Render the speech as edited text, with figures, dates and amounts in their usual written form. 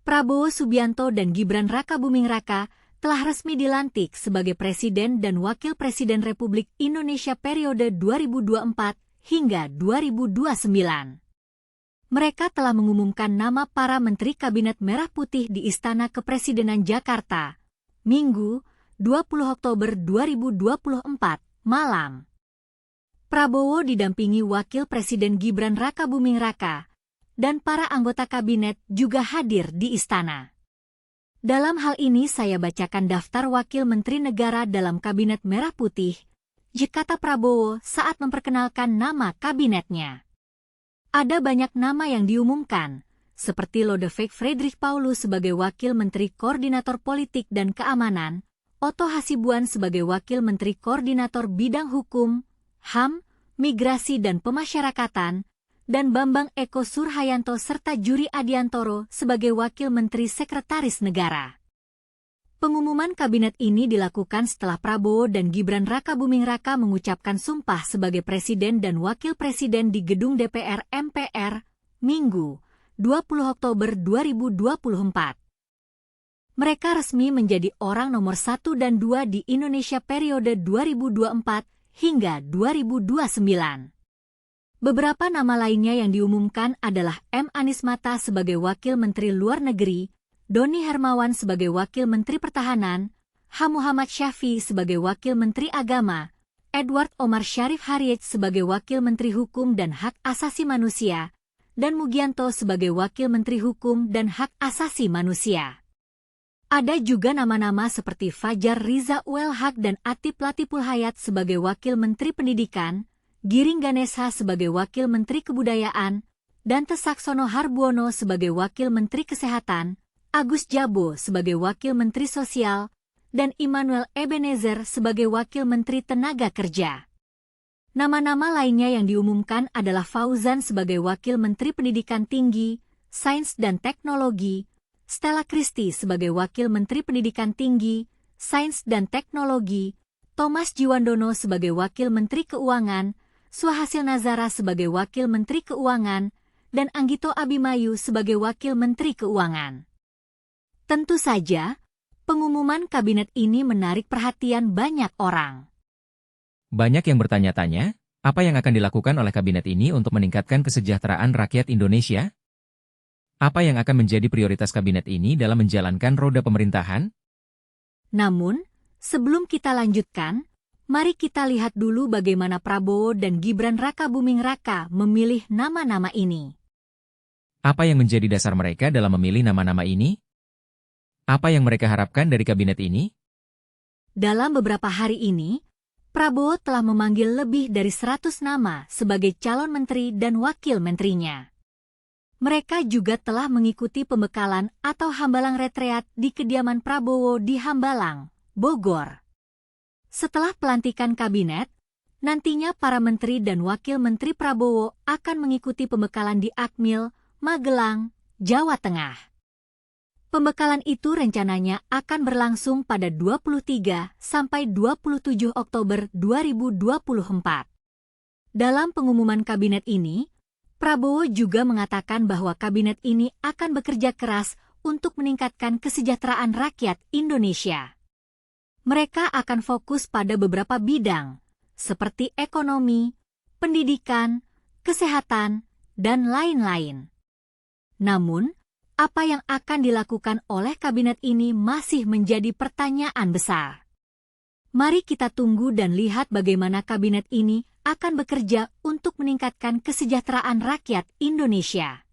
Prabowo Subianto dan Gibran Rakabuming Raka telah resmi dilantik sebagai Presiden dan Wakil Presiden Republik Indonesia periode 2024 hingga 2029. Mereka telah mengumumkan nama para Menteri Kabinet Merah Putih di Istana Kepresidenan Jakarta, Minggu, 20 Oktober 2024, malam. Prabowo didampingi Wakil Presiden Gibran Rakabuming Raka, dan para anggota kabinet juga hadir di istana. Dalam hal ini saya bacakan daftar wakil menteri negara dalam Kabinet Merah Putih, kata Prabowo saat memperkenalkan nama kabinetnya. Ada banyak nama yang diumumkan, seperti Lodewijk Fredrik Paulus sebagai Wakil Menteri Koordinator Politik dan Keamanan, Otto Hasibuan sebagai Wakil Menteri Koordinator Bidang Hukum, HAM, Migrasi dan Pemasyarakatan, dan Bambang Eko Surhayanto serta Juri Adiantoro sebagai Wakil Menteri Sekretaris Negara. Pengumuman kabinet ini dilakukan setelah Prabowo dan Gibran Rakabuming Raka mengucapkan sumpah sebagai Presiden dan Wakil Presiden di Gedung DPR MPR, Minggu, 20 Oktober 2024. Mereka resmi menjadi orang nomor 1 dan 2 di Indonesia periode 2024 hingga 2029. Beberapa nama lainnya yang diumumkan adalah M. Anies Mata sebagai Wakil Menteri Luar Negeri, Doni Hermawan sebagai Wakil Menteri Pertahanan, H. Muhammad Syafii sebagai Wakil Menteri Agama, Edward Omar Syarif Harriet sebagai Wakil Menteri Hukum dan Hak Asasi Manusia, dan Mugianto sebagai Wakil Menteri Hukum dan Hak Asasi Manusia. Ada juga nama-nama seperti Fajar Riza Uel-Haq dan Atif Latiful Hayat sebagai Wakil Menteri Pendidikan, Giring Ganesha sebagai Wakil Menteri Kebudayaan, Dante Saxono Harbuono sebagai Wakil Menteri Kesehatan, Agus Jabo sebagai Wakil Menteri Sosial, dan Immanuel Ebenezer sebagai Wakil Menteri Tenaga Kerja. Nama-nama lainnya yang diumumkan adalah Fauzan sebagai Wakil Menteri Pendidikan Tinggi, Sains dan Teknologi, Stella Christie sebagai Wakil Menteri Pendidikan Tinggi, Sains dan Teknologi, Thomas Jiwandono sebagai Wakil Menteri Keuangan, Suhasil Nazara sebagai Wakil Menteri Keuangan, dan Anggito Abimayu sebagai Wakil Menteri Keuangan. Tentu saja, pengumuman kabinet ini menarik perhatian banyak orang. Banyak yang bertanya-tanya, apa yang akan dilakukan oleh kabinet ini untuk meningkatkan kesejahteraan rakyat Indonesia? Apa yang akan menjadi prioritas kabinet ini dalam menjalankan roda pemerintahan? Namun, sebelum kita lanjutkan, mari kita lihat dulu bagaimana Prabowo dan Gibran Rakabuming Raka memilih nama-nama ini. Apa yang menjadi dasar mereka dalam memilih nama-nama ini? Apa yang mereka harapkan dari kabinet ini? Dalam beberapa hari ini, Prabowo telah memanggil lebih dari 100 nama sebagai calon menteri dan wakil menterinya. Mereka juga telah mengikuti pembekalan atau Hambalang Retreat di kediaman Prabowo di Hambalang, Bogor. Setelah pelantikan kabinet, nantinya para menteri dan wakil menteri Prabowo akan mengikuti pembekalan di Akmil, Magelang, Jawa Tengah. Pembekalan itu rencananya akan berlangsung pada 23 sampai 27 Oktober 2024. Dalam pengumuman kabinet ini, Prabowo juga mengatakan bahwa kabinet ini akan bekerja keras untuk meningkatkan kesejahteraan rakyat Indonesia. Mereka akan fokus pada beberapa bidang, seperti ekonomi, pendidikan, kesehatan, dan lain-lain. Namun, apa yang akan dilakukan oleh kabinet ini masih menjadi pertanyaan besar. Mari kita tunggu dan lihat bagaimana kabinet ini akan bekerja untuk meningkatkan kesejahteraan rakyat Indonesia.